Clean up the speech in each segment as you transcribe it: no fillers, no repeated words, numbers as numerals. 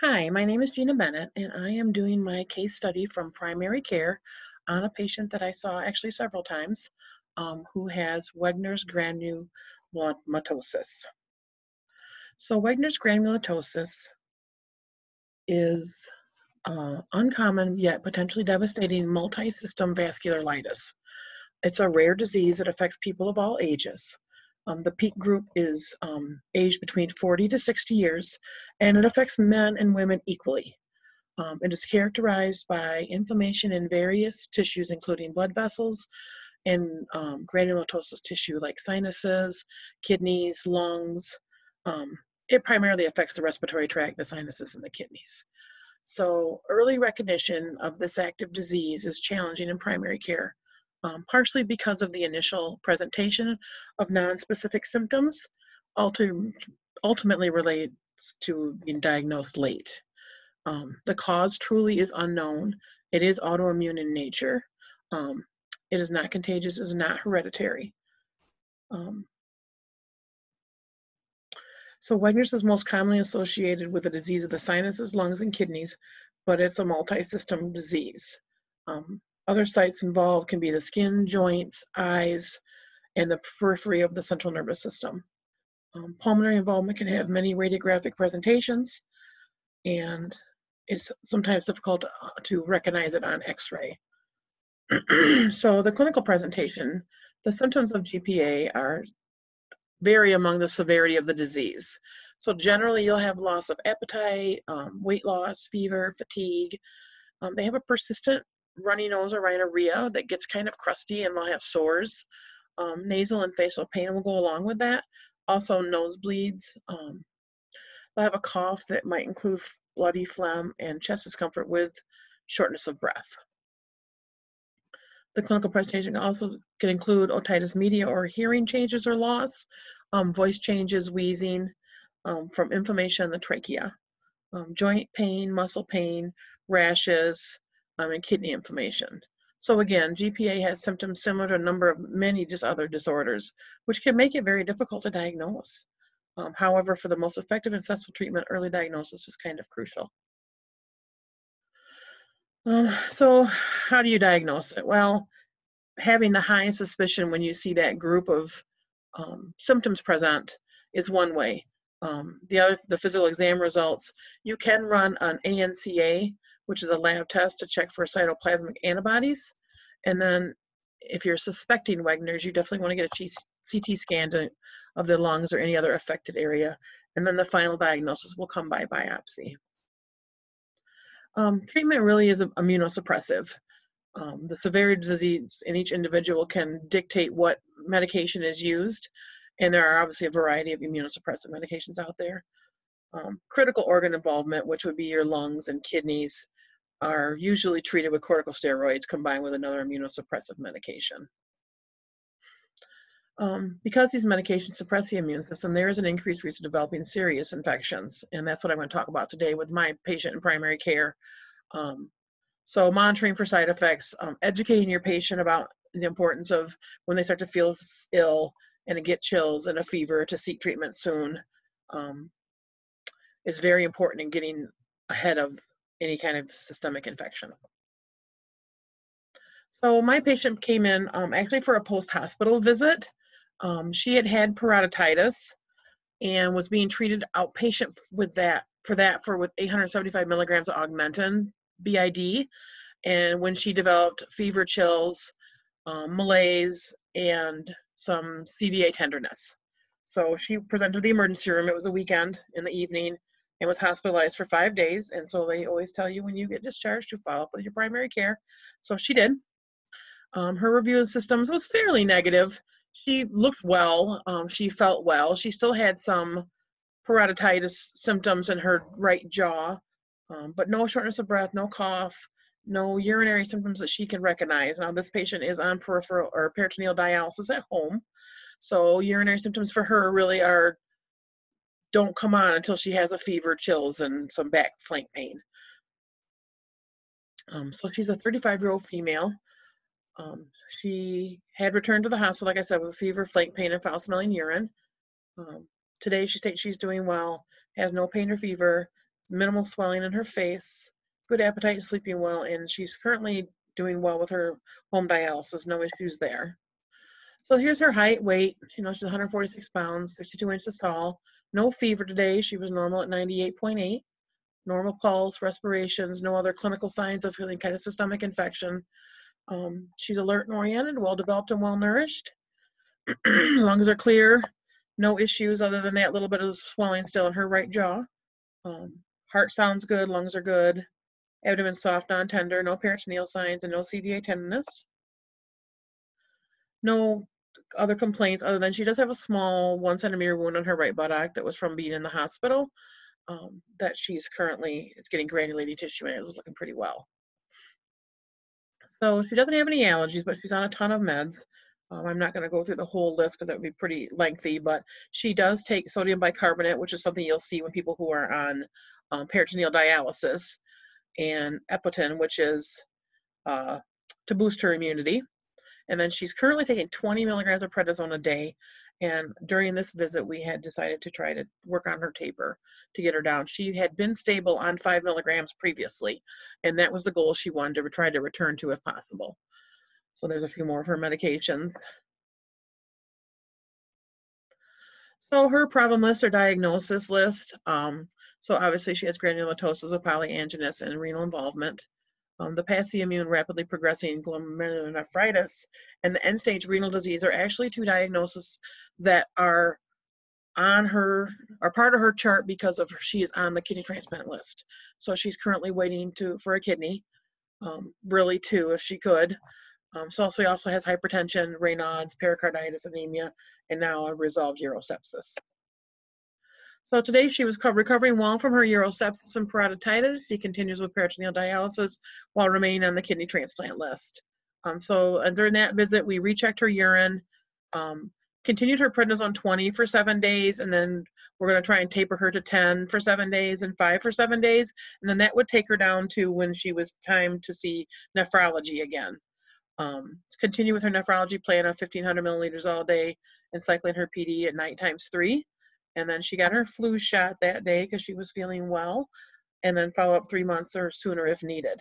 Hi, my name is Gina Bennett, and I am doing my case study from primary care on a patient that I saw actually several times who has Wegener's granulomatosis. So, Wegener's granulomatosis is uncommon yet potentially devastating multi-system vasculitis. It's a rare disease that affects people of all ages. The peak group is aged between 40 to 60 years, and it affects men and women equally. It is characterized by inflammation in various tissues, including blood vessels and granulomatosis tissue like sinuses, kidneys, lungs. It primarily affects the respiratory tract, the sinuses, and the kidneys. So early recognition of this active disease is challenging in primary care, partially because of the initial presentation of nonspecific symptoms, ultimately relates to being diagnosed late. The cause truly is unknown. It is autoimmune in nature. Um, it is not contagious, it is not hereditary. Um, so Wegener's is most commonly associated with a disease of the sinuses, lungs, and kidneys, but it's a multi-system disease. Other sites involved can be the skin, joints, eyes, and the periphery of the central nervous system. Pulmonary involvement can have many radiographic presentations, and it's sometimes difficult to recognize it on X-ray. So the clinical presentation, the symptoms of GPA vary among the severity of the disease. So generally you'll have loss of appetite, weight loss, fever, fatigue. They have a persistent runny nose or rhinorrhea that gets kind of crusty, and they'll have sores. Nasal and facial pain will go along with that. Also nosebleeds. They'll have a cough that might include bloody phlegm and chest discomfort with shortness of breath. The clinical presentation also can include otitis media or hearing changes or loss, voice changes, wheezing from inflammation in the trachea, joint pain, muscle pain, rashes, and kidney inflammation. So again, GPA has symptoms similar to a number of many other disorders, which can make it very difficult to diagnose. However, for the most effective and successful treatment, early diagnosis is kind of crucial. So how do you diagnose it? Well, having the highest suspicion when you see that group of symptoms present is one way. The physical exam results, you can run an ANCA, which is a lab test to check for cytoplasmic antibodies. And then if you're suspecting Wegener's, you definitely want to get a CT scan of the lungs or any other affected area. And then the final diagnosis will come by biopsy. Treatment really is immunosuppressive. The severity of disease in each individual can dictate what medication is used, and there are obviously a variety of immunosuppressive medications out there. Critical organ involvement, which would be your lungs and kidneys, are usually treated with corticosteroids combined with another immunosuppressive medication. Because these medications suppress the immune system, there is an increased risk of developing serious infections, and that's what I'm going to talk about today with my patient in primary care. So monitoring for side effects, educating your patient about the importance of when they start to feel ill and to get chills and a fever to seek treatment soon is very important in getting ahead of any kind of systemic infection. So my patient came in actually for a post-hospital visit. She had peritonitis and was being treated outpatient with 875 milligrams of Augmentin BID. And when she developed fever, chills, malaise, and some CVA tenderness. So she presented to the emergency room. It was a weekend in the evening and was hospitalized for 5 days. And so they always tell you when you get discharged to follow up with your primary care. So she did. Her review of systems was fairly negative. She looked well. She felt well. She still had some peritonitis symptoms in her right jaw, but no shortness of breath, no cough, no urinary symptoms that she can recognize. Now, this patient is on peripheral or peritoneal dialysis at home, so urinary symptoms for her really don't come on until she has a fever, chills, and some back flank pain. So she's a 35-year-old female. She had returned to the hospital, like I said, with fever, flank pain, and foul-smelling urine. Today, she states she's doing well, has no pain or fever, minimal swelling in her face, good appetite and sleeping well, and she's currently doing well with her home dialysis, no issues there. So here's her height, weight. She's 146 pounds, 62 inches tall. No fever today. She was normal at 98.8. Normal pulse, respirations, no other clinical signs of any kind of systemic infection. She's alert and oriented, well developed and well nourished. Lungs are clear. No issues other than that little bit of swelling still in her right jaw. Heart sounds good. Lungs are good. Abdomen soft, non-tender. No peritoneal signs and no CDA tenderness. No other complaints other than she does have a small 1 centimeter wound on her right buttock that was from being in the hospital. That she's currently, it's getting granulating tissue and it was looking pretty well. So she doesn't have any allergies, but she's on a ton of meds. I'm not going to go through the whole list because that would be pretty lengthy, but she does take sodium bicarbonate, which is something you'll see when people who are on peritoneal dialysis, and Epotin, which is to boost her immunity. And then she's currently taking 20 milligrams of prednisone a day. And during this visit, we had decided to try to work on her taper to get her down. She had been stable on 5 milligrams previously, and that was the goal she wanted to try to return to if possible. So there's a few more of her medications. So her problem list or diagnosis list. So obviously she has granulomatosis with polyangiitis and renal involvement. The passy immune rapidly progressing glomerulonephritis and the end-stage renal disease are actually two diagnoses that are on her, are part of her chart because of she is on the kidney transplant list. So she's currently waiting for a kidney, really two if she could. So she also has hypertension, Raynaud's, pericarditis, anemia, and now a resolved urosepsis. So today she was recovering well from her urosepsis and parotiditis. She continues with peritoneal dialysis while remaining on the kidney transplant list. And during that visit, we rechecked her urine, continued her prednisone 20 for 7 days, and then we're going to try and taper her to 10 for 7 days and 5 for 7 days. And then that would take her down to when she was time to see nephrology again. Continue with her nephrology plan of 1,500 milliliters all day and cycling her PD at night ×3. And then she got her flu shot that day because she was feeling well, and then follow up 3 months or sooner if needed.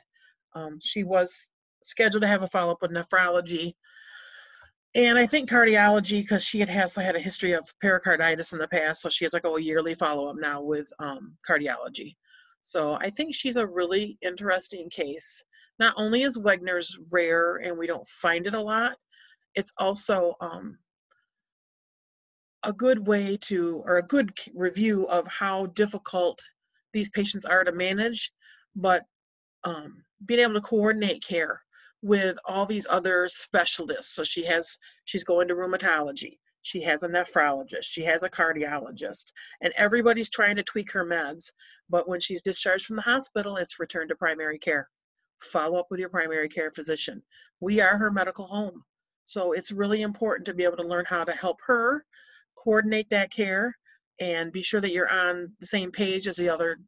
She was scheduled to have a follow-up with nephrology and I think cardiology because she had a history of pericarditis in the past, so she has like a yearly follow-up now with cardiology. So I think she's a really interesting case. Not only is Wegeners rare and we don't find it a lot, it's also a good way to, or a good review of how difficult these patients are to manage, but being able to coordinate care with all these other specialists. So she's going to rheumatology, she has a nephrologist, she has a cardiologist, and everybody's trying to tweak her meds. But when she's discharged from the hospital, it's return to primary care. Follow up with your primary care physician. We are her medical home. So it's really important to be able to learn how to help her coordinate that care and be sure that you're on the same page as the other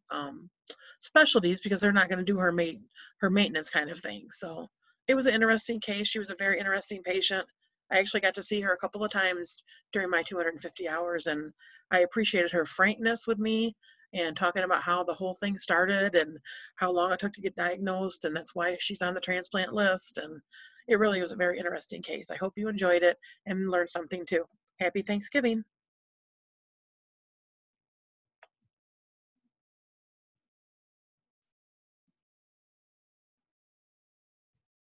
specialties, because they're not going to do her maintenance kind of thing. So it was an interesting case. She was a very interesting patient. I actually got to see her a couple of times during my 250 hours, and I appreciated her frankness with me and talking about how the whole thing started and how long it took to get diagnosed, and that's why she's on the transplant list. And it really was a very interesting case. I hope you enjoyed it and learned something too. Happy Thanksgiving.